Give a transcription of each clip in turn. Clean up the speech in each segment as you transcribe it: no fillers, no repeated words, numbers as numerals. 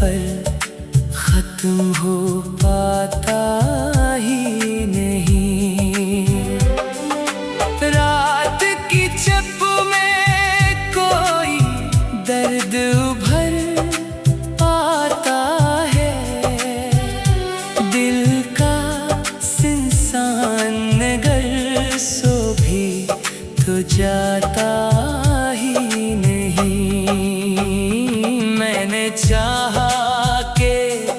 सफर खत्म हो पाता ही नहीं। रात की चप में कोई दर्द उभर आता है, दिल का इंसान अगर सो भी तो जाता ही नहीं। मैंने चाहा कि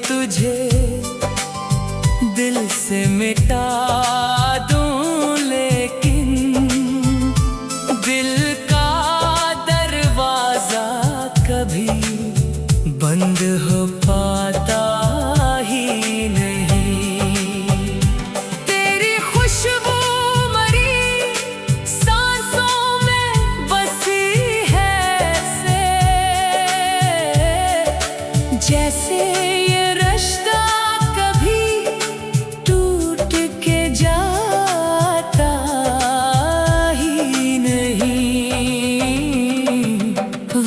तुझे दिल से मिटा दूं, लेकिन दिल का दरवाजा कभी बंद हो पाता ही नहीं। तेरी खुशबू मरी सांसों में बसी है से, जैसे ये रिश्ता कभी टूट के जाता ही नहीं।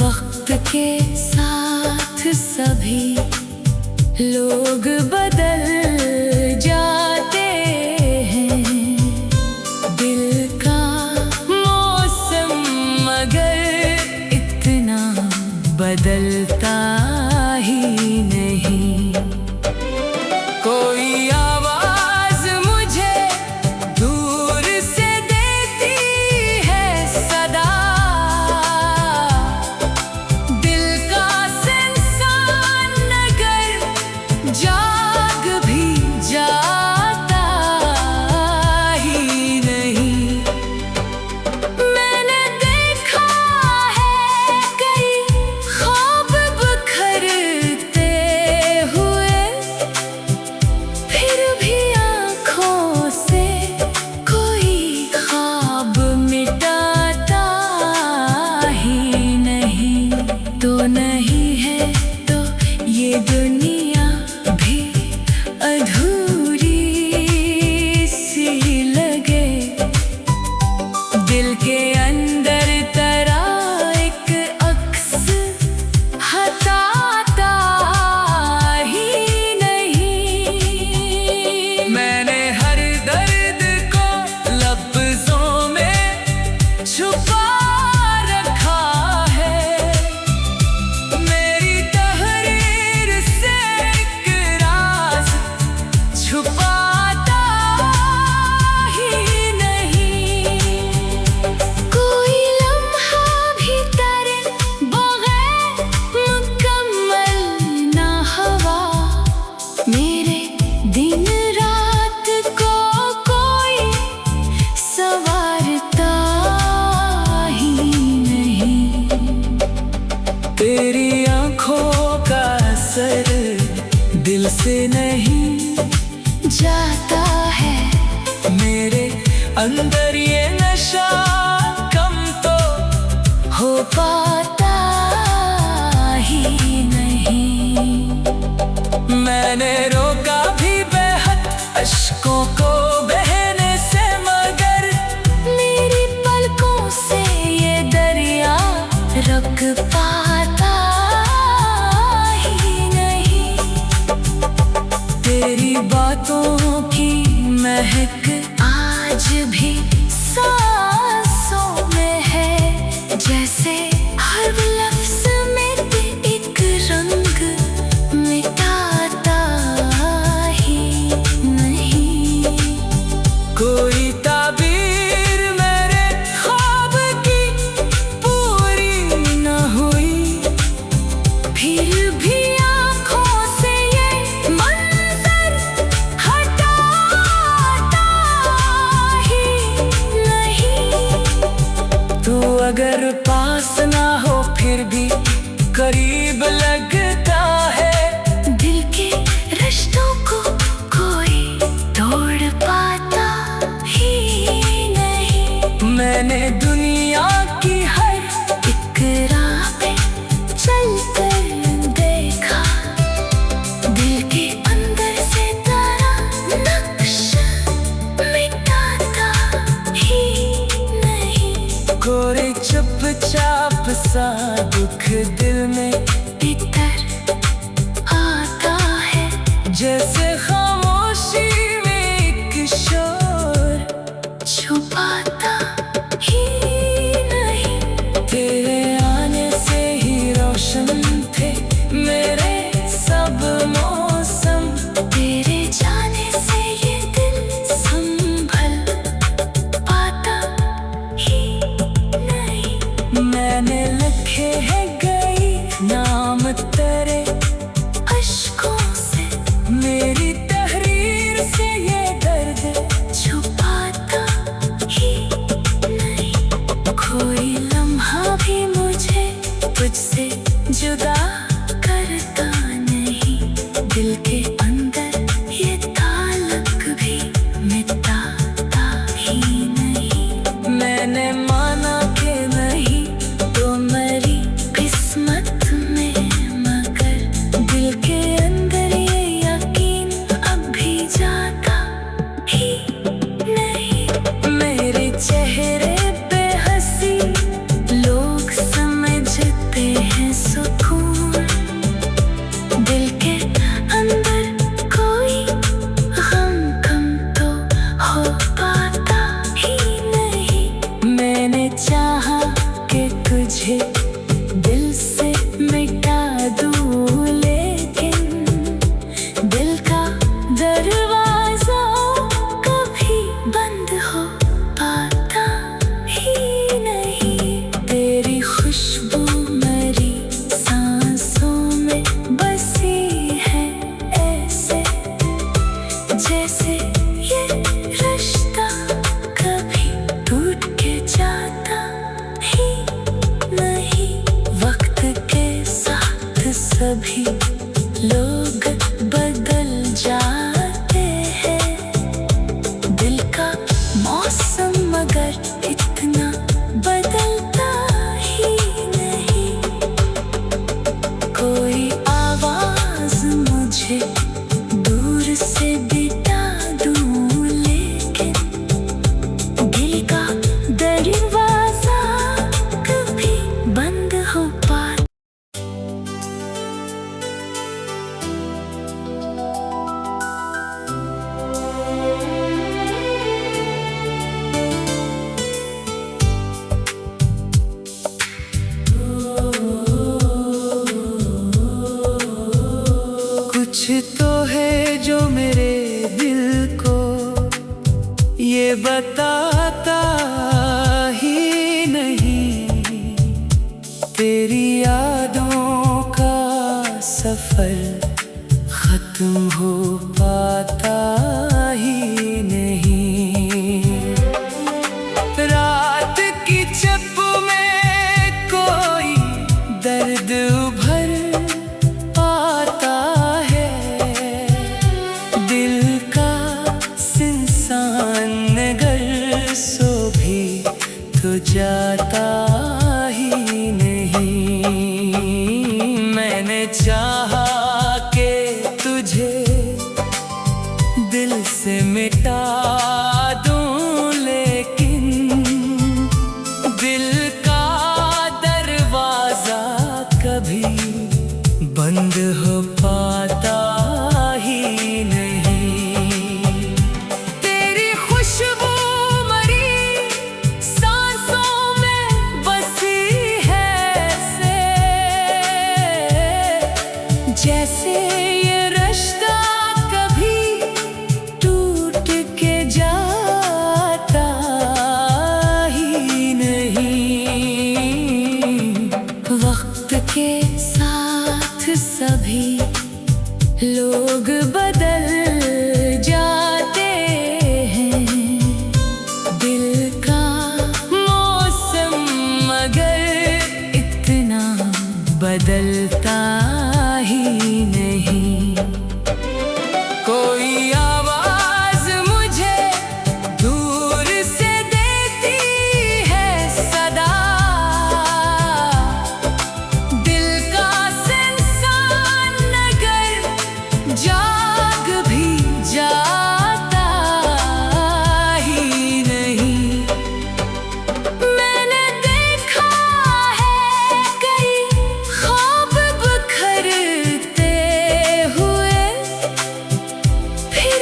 वक्त के साथ सभी लोग बदल जाते हैं, दिल का मौसम मगर इतना बदलता ही नहीं। कोई आवाज मुझे दूर से देती है सदा, दिल का इंसान अगर जाग भी जाता ही नहीं। मैंने देखा है कई ख्वाब बिखरते हुए, फिर भी आँखों से कोई ख्वाब मिटाता ही नहीं। तो नहीं है तो ये दुनिया भी अधूरी सी लगे, दिल के अंदर तेरा एक अक्स हटाता ही नहीं। मैंने हर दर्द को लफ्जों में छुपा रखा है, मेरी तहरीर से एक राज छुपाता ही नहीं। कोई लम्हा भी तेरे बगैर मुकम्मल ना हुआ, मेरे दिन रात को कोई संवारता ही नहीं। तेरी आँखों का असर दिल से नहीं जाता है, मेरे अंदर ये नशा कम तो हो पाता ही नहीं। मैंने रोका भी बेहद अश्कों को बहने से, मगर मेरी पलकों से ये दरिया रुक पाता ही नहीं। तेरी बातों की महक आज भी सांसों में है, जैसे हर लफ्ज़ में एक रंग मिटाता ही नहीं। कोई ताबीर मेरे ख्वाब की पूरी न हुई, फिर भी आँखों से ये मंजर हटाता ही नहीं। तू अगर पास ना हो फिर भी करीब लगता है, दिल के रिश्तों को कोई तोड़ पाता ही नहीं। मैंने दुनिया की हर एक राह पे चलकर देखा, दिल के अंदर से तेरा नक्शा मिटाता ही नहीं। कोई चुपचाप सा दुख दिल में भीतर रोशन थे मेरे सब मौसम। तेरे जाने से ये दिल संभल पाता ही नहीं। मैंने लिखे हैं कई नाम तेरे अश्कों से, मेरी तहरीर से ये दर्द छुपाता ही नहीं। कोई लम्हा भी मुझे तुझसे जुदा करता नहीं। दिल के अंदर ये ताल्लुक भी मिटाता ही नहीं। मैंने माना कि नहीं तो मेरी किस्मत में, मगर दिल के अंदर ये यकीन अब भी जाता ही नहीं। मेरे चेहरे पे हंसी लोग समझते हैं सुकून। दिल के अंदर कोई गम कम तो हो पाता ही नहीं। मैंने चाहा कि तुझे दिल से मिटा दूं, लेकिन दिल का दरवाजा कभी बंद हो पाता ही नहीं। तेरी खुशबू मेरी सांसों में बसी है, ऐसे जैसे ये रिश्ता कभी टूट के जाता ही नहीं। वक्त के साथ सभी लोग बदल जाते हैं, दिल का मौसम मगर इतना बदलता ही नहीं। कोई आवाज मुझे दूर से बिता दूं, लेकिन दिल का दरवाजा कभी बंद हो पाता। कुछ तो है जो मेरे दिल को ये बताता ही नहीं। तेरी यादों का सफर खत्म हो पाता ही नहीं। रात की चप में कोई दर्द उभर आता है, दिल का सिंसान नगर सो भी तो जाता ही नहीं। मैंने चाहा कि तुझे दिल से मिटा दूं, लेकिन दिल का दरवाजा कभी बंद हो पाता ही नहीं। तेरी खुशबू मरी सांसों में बसी है, ऐसे जैसे ये रिश्ता कभी टूट के जाता ही नहीं। वक्त के साथ सभी लोग बदल जाते हैं, दिल का मौसम मगर इतना बदलता ही नहीं। कोई आवाज मुझे दूर से देती है सदा, दिल का सिंसान नगर जाग भी जाता ही नहीं। मैंने देखा है कई ख्वाब बिखरते हुए, फिर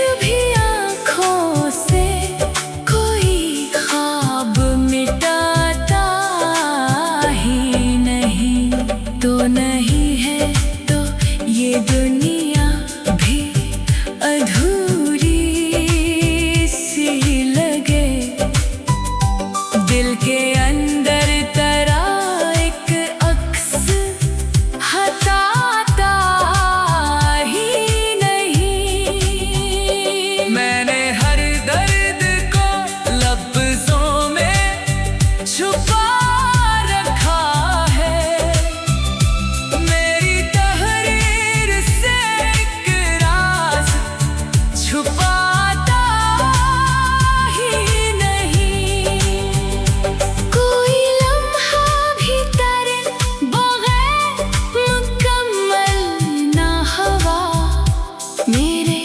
नहीं है तो ये दुनिया भी अधूरी सी लगे। दिल के अंदर तरा एक अक्स हटाता ही नहीं। मैंने हर दर्द को लफ्जों में छुपा रखा है। मेरी तहरीर से एक राज छुपाता ही नहीं। कोई लम्हा भी तेरे बगैर मुकम्मल ना हुआ। मेरे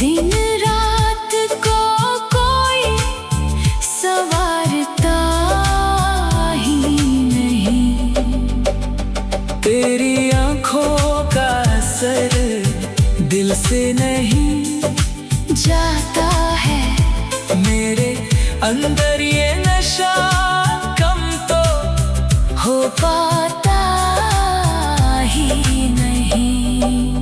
दिन रात को कोई संवारता ही नहीं। तेरी आँखों का असर दिल से नहीं जाता है। मेरे अंदर ये नशा कम तो हो पाता ही नहीं।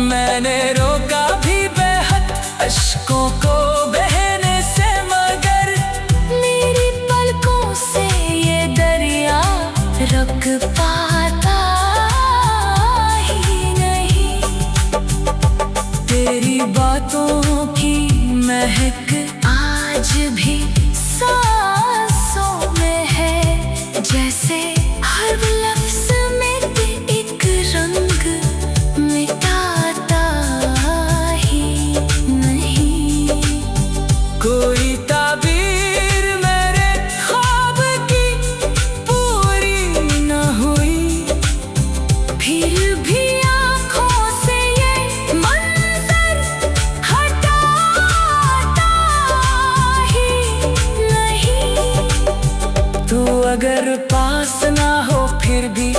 मैंने रोका भी बेहद अश्कों को बहने से, मगर मेरी पलकों से ये दरिया रुक पाता ही नहीं। तेरी बातों की महक आज भी सांसों में है। जैसे हर लफ्ज़ में एक रंग मिटाता ही नहीं। कोई ताबीर मेरे ख्वाब की पूरी न हुई, फिर भी आँखों से ये मंजर हटाता ही नहीं। तू अगर पास ना हो फिर भी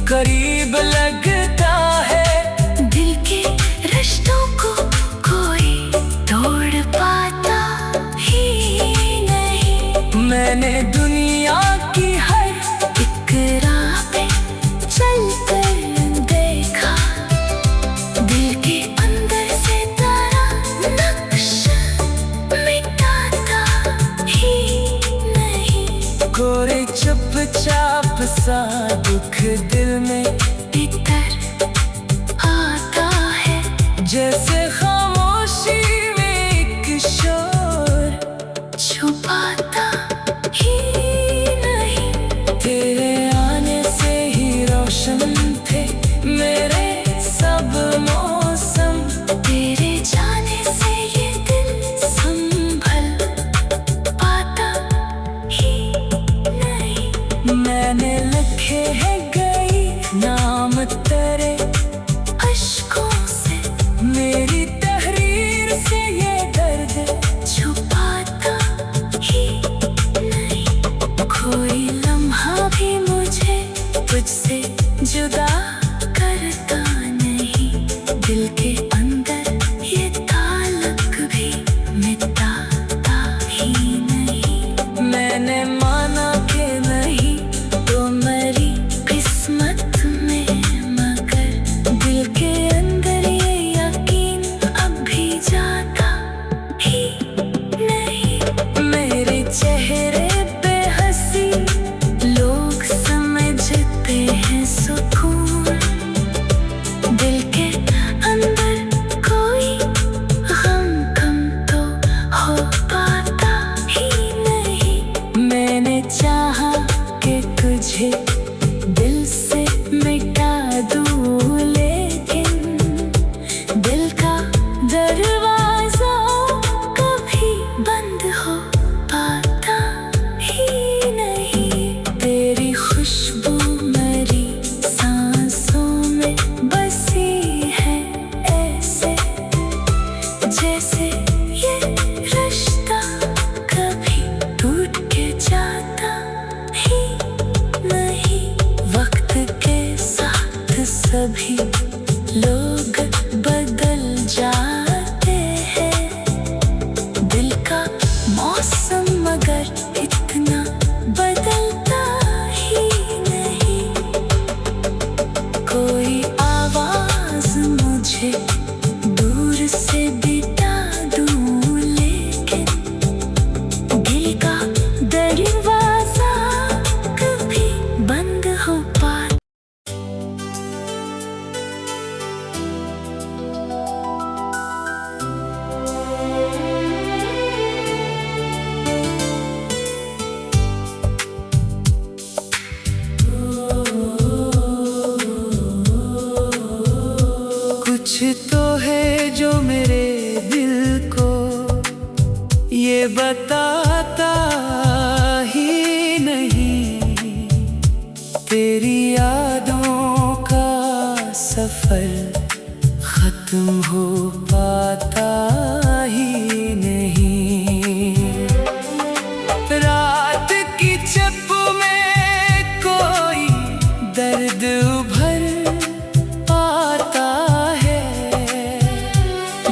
करीब लगता है। दिल के रिश्तों को कोई तोड़ पाता ही नहीं। मैंने दुनिया की हर एक राह पे चलकर देखा। दिल के अंदर से तारा नक्शा मिटाता ही नहीं। कोई चुपचाप सा दुख दिल में भीतर आता है। जैसे खामोशी में एक शोर छुपाता ही नहीं। तेरे आने से ही रोशन थे मेरे सब मौसम। तेरे जाने से ये दिल संभल पाता ही नहीं। मैंने लिखे हैं गई नाम तेरे अश्कों से। मेरी तहरीर से ये दर्द छुपाता ही नहीं। कोई लम्हा भी मुझे तुझसे जुदा करता नहीं। दिल के अंदर ये ताल्लुक भी मिटाता ही नहीं। मैंने माना कि नहीं तो मेरी किस्मत में, मगर दिल के अंदर ये यकीन अब भी जाता ही नहीं। मेरे चेहरे पे हंसी लोग समझते हैं सुकून। दिल के अंदर कोई गम कम तो हो पाता ही नहीं। मैंने चाहा कि तुझे दिल से मिटा दूं, लेकिन दिल का दरवाजा कभी बंद हो पाता ही नहीं। तेरी खुशबू मेरी सांसों में बसी है ऐसे, जैसे ये रिश्ता कभी टूट के जाता ही नहीं। वक्त के साथ सभी लोग बदल जाते हैं। दिल का मौसम मगर इतना बदलता ही नहीं। कोई आवाज मुझे दूर से बिता दूं, लेकिन दिल का दरवाजा कभी बंद हो पाता। कुछ तो है जो मेरे दिल को ये बताता ही नहीं, तेरी यादों का सफर खत्म हो पाता ही नहीं। रात की चप में कोई दर्द उभर आता है,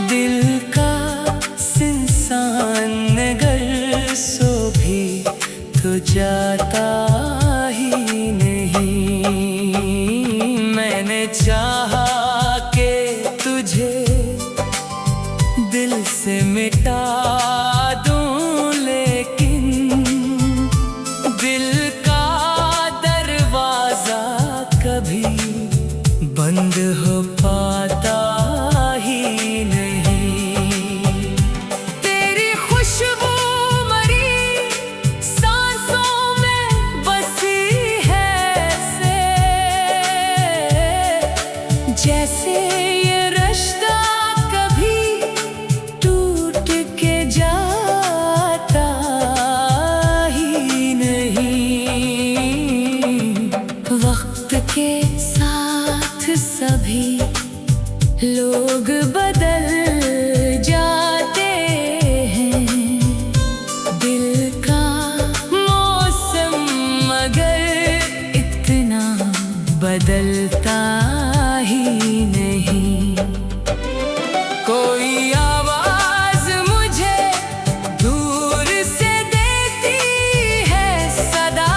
दिल का सुनसान नगर सो भी तो जाता ही नहीं। मैंने चाहा कि तुझे दिल से मिटा दूं, लेकिन दिल का दरवाजा कभी बंद हो पाता ही नहीं। तेरी खुशबू मरी सांसों में बसी है से, जैसे ये रिश्ता कभी टूट के जाता ही नहीं। वक्त के साथ सभी लोग बदल जाते हैं, दिल का मौसम मगर इतना बदलता ही नहीं। कोई आवाज मुझे दूर से देती है सदा,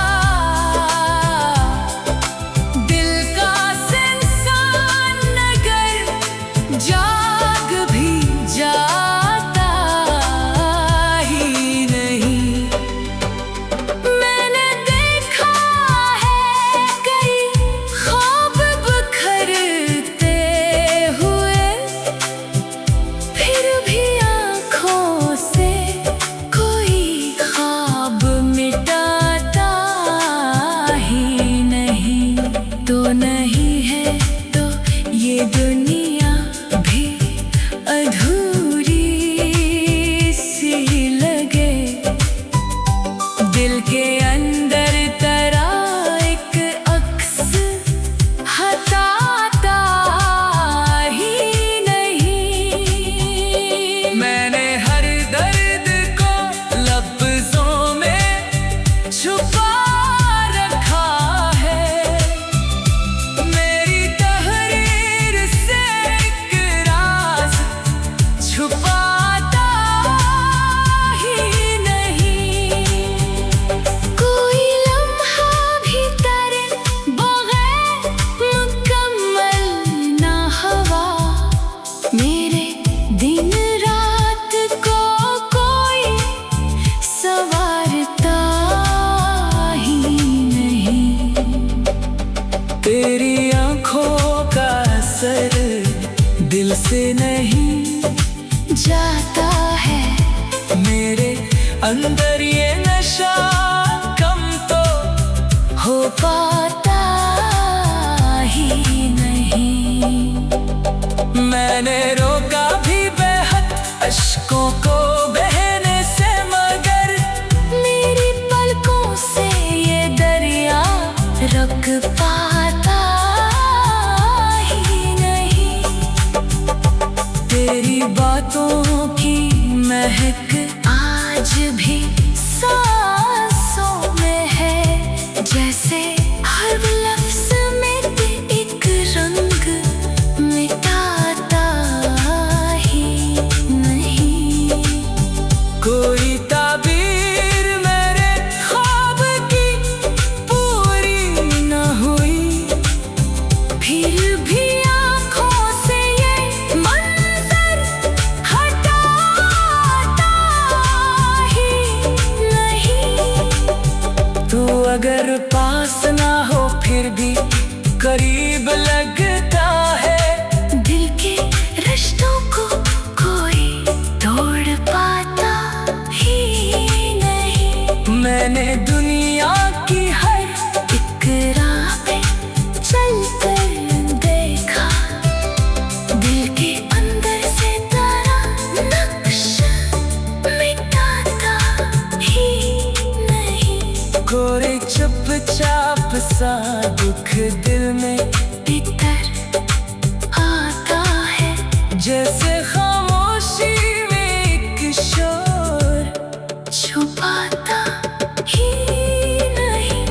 दिल का सुनसान नगर जाग भी जाता ही नहीं। मैंने देखा है कई ख्वाब बिखरते हुए, फिर भी आँखों से कोई ख्वाब मिटाता ही नहीं। तो नहीं है तो ये दुनिया भी अधूरी सी लगे, दिल के अंदर तेरा एक अक्स हटाता ही नहीं। मैंने हर दर्द को लफ्जों में छुपा रखा है, मेरी तहरीर से एक राज छुपाता ही नहीं। कोई लम्हा भी तेरे बगैर मुकम्मल ना हवा, मेरे दिन रात को कोई संवारता ही नहीं। तेरी आँखों का असर दिल से नहीं जाता है, मेरे अंदर ये नशा कम तो हो पाता ही नहीं। मैंने रोका भी बेहद अश्कों को बहने से, मगर मेरी पलकों से ये दरिया रुक पाता ही नहीं। तेरी बातों की महक आज भी सांसों में है, जैसे हर लफ्ज में एक रंग मिटाता ही नहीं। कोई ताबीर मेरे ख्वाब की पूरी न हुई, फिर भी आँखों से ये मंजर हटाता ही नहीं। तू अगर पास ना हो फिर भी करीब लगता है। दिल के रिश्तों को कोई तोड़ पाता ही नहीं। मैंने दुनिया की हर एक राह पे चल कर देखा, दिल के अंदर से तारा नक्शा मिटाता ही नहीं। गोरे चुपचाप सा दुख दिल में भीतर आता है, जैसे खामोशी में एक शोर छुपाता ही नहीं।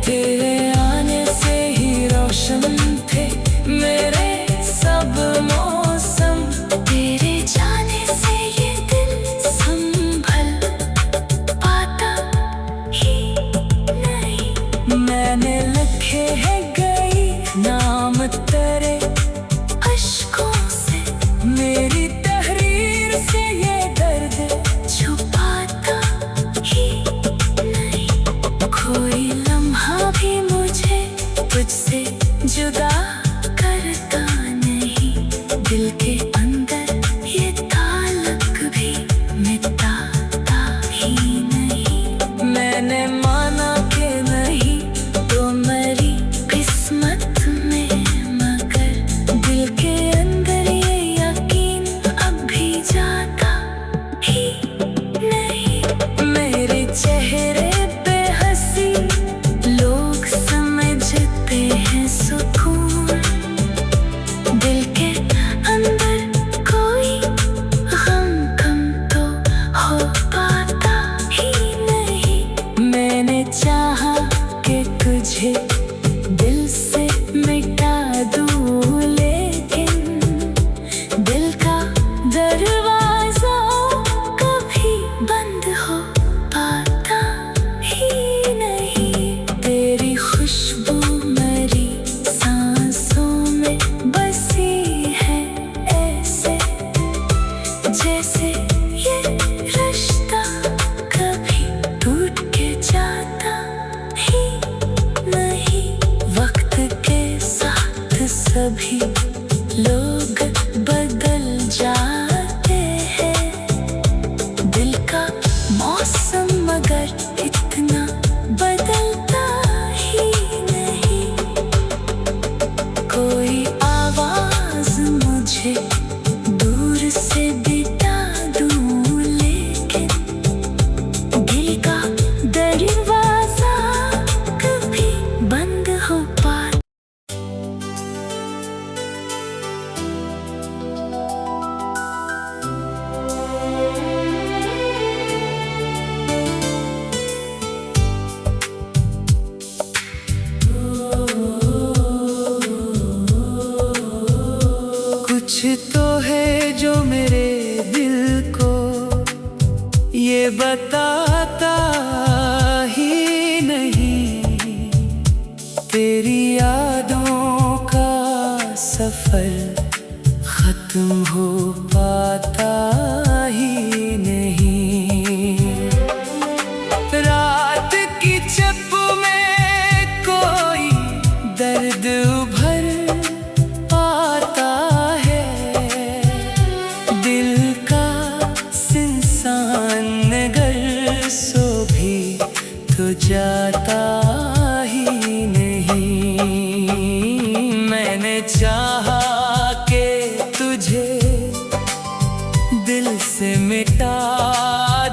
तेरे आने से ही रोशन थे मेरे सब मौसम। तेरे जाने से ये दिल संभल पाता ही नहीं। मैंने लिखे हैं कई नाम तेरे अश्कों से मेरी तहरीर से ये दर्द छुपाता ही नहीं। कोई लम्हा भी मुझे तुझसे जुदा करता नहीं। दिल के अंदर ये ताल्लुक भी मिटाता ही नहीं। मैंने माना कि नहीं तो मेरी किस्मत में, मगर दिल के अंदर ये यकीन अब भी जाता ही नहीं। मेरे चेहरे पे हंसी लोग समझते हैं सुकून, दिल के अंदर कोई गम कम तो हो पाता ही नहीं। मैंने चाहा कि तुझे दिल से मिटा दूं, लेकिन दिल का दरवाजा कभी बंद हो पाता ही नहीं। तेरी खुशबू मेरी सांसों में बसी है ऐसे, जैसे ये रिश्ता कभी टूट के जाता ही नहीं। वक्त के साथ सभी लोग बदल जाते हैं, दिल का मौसम मगर इतना बदलता ही नहीं। कोई आवाज मुझे दूर से बिता दूं, लेकिन दिल का दरवाजा कभी बंद हो पाता। कुछ तो है जो मेरे दिल को ये बताता ही नहीं। तेरी यादों का सफर खत्म हो पाता ही नहीं। रात की चप में कोई दर्द उभर आता है, दिल का सिंसान अगर सो भी तो जाता ही नहीं। मैंने चाहा कि तुझे दिल से मिटा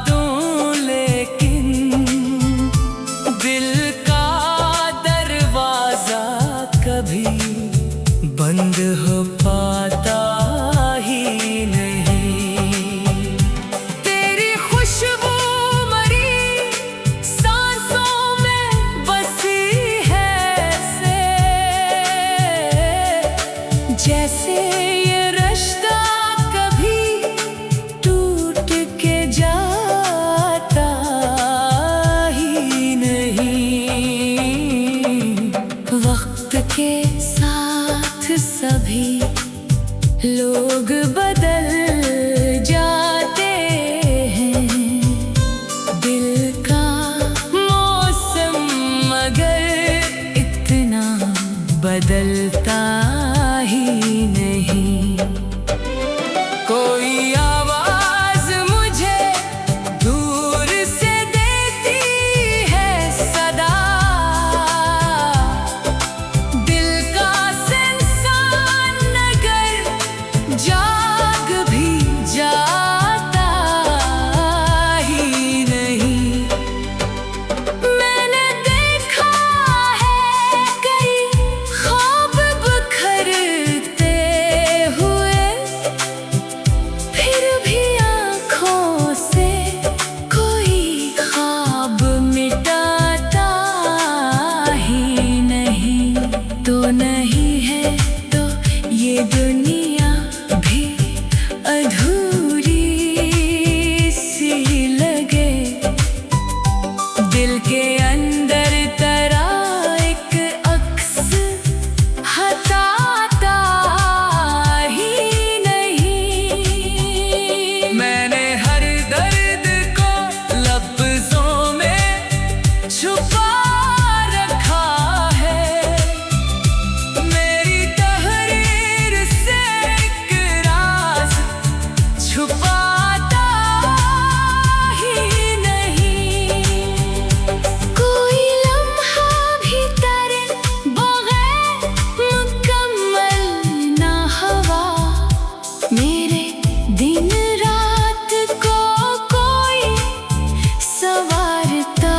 दूं, लेकिन दिल का दरवाजा कभी बंद हो पाता ही नहीं। तेरी खुशबू मरी सांसों में बसी है ऐसे, जैसे ये रिश्ता कभी टूट के जाता ही नहीं। वक्त के साथ साथ सभी लोग बदल जाते हैं। दिल का मौसम मगर इतना बदलता ही नहीं। कोई आवाज मुझे दूर से देती है सदा, दिल का सेंसन अगर जाग भी जाता ही नहीं। मैंने देखा है कई ख्वाब बिखरते हुए, फिर भी आँखों से कोई ख्वाब मिटाता ही नहीं। तो नहीं है तो ये दुनिया भी अधूरी सी लगे। दिल के अंदर तरा एक अक्स हटाता ही नहीं। मैंने हर दर्द को लफ्जों में छुपा रखा है, मेरी तहरीर से एक राज छुपाता ही नहीं। कोई लम्हा भी तेरे बगैर मुकम्मल ना हवा, मेरे दिन रात को कोई संवारता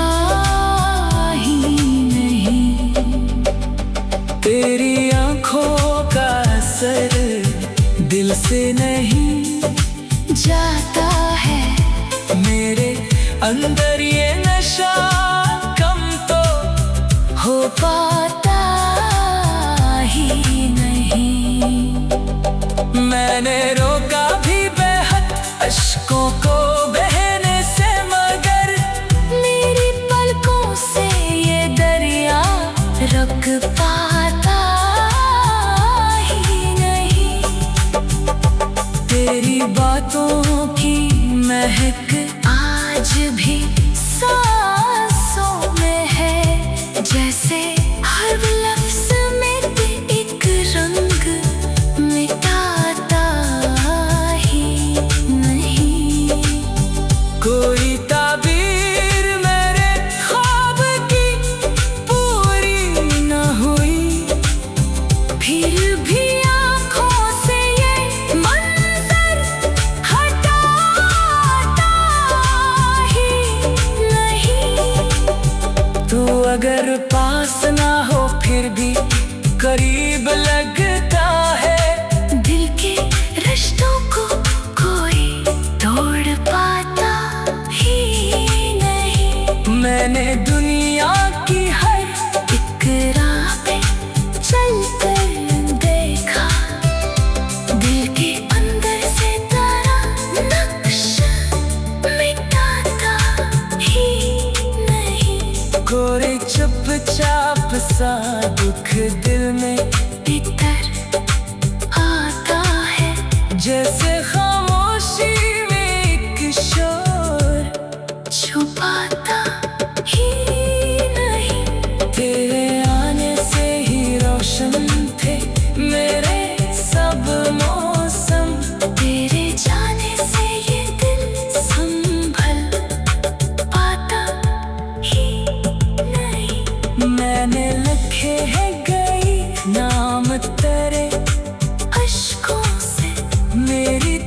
ही नहीं। तेरी आँखों का असर दिल से नहीं जाता है, मेरे अंदर ये नशा कम तो हो पाता ही नहीं। मैंने रोका भी बेहद अश्कों को बहने से, मगर मेरी पलकों से ये दरिया रुक पाता ही नहीं। तेरी बातों की महक आज भी सांसों में है, जैसे हर लफ्ज में एक रंग मिटाता ही नहीं। कोई ताबीर मेरे ख्वाब की पूरी न हुई, फिर भी आँखों से ये मंजर हटाता ही नहीं। तू अगर पास ना हो फिर भी करीब लगता है, दिल के रिश्तों को कोई तोड़ पाता ही नहीं। मैंने दुनिया की हर एक राह पे चलकर देखा, दिल के अंदर से तारा नक्शा मिटाता ही नहीं। कोई चुपचाप सा दुख दिल में भीतर आता है, जैसे खामोशी में एक शोर छुपाता ही नहीं। तेरे आने से ही रोशन थे मेरे सब मौसम, तेरे जाने से ये दिल संभल पाता ही नहीं। मैंने लिखे हैं कई नाम तेरे अश्कों से, मेरी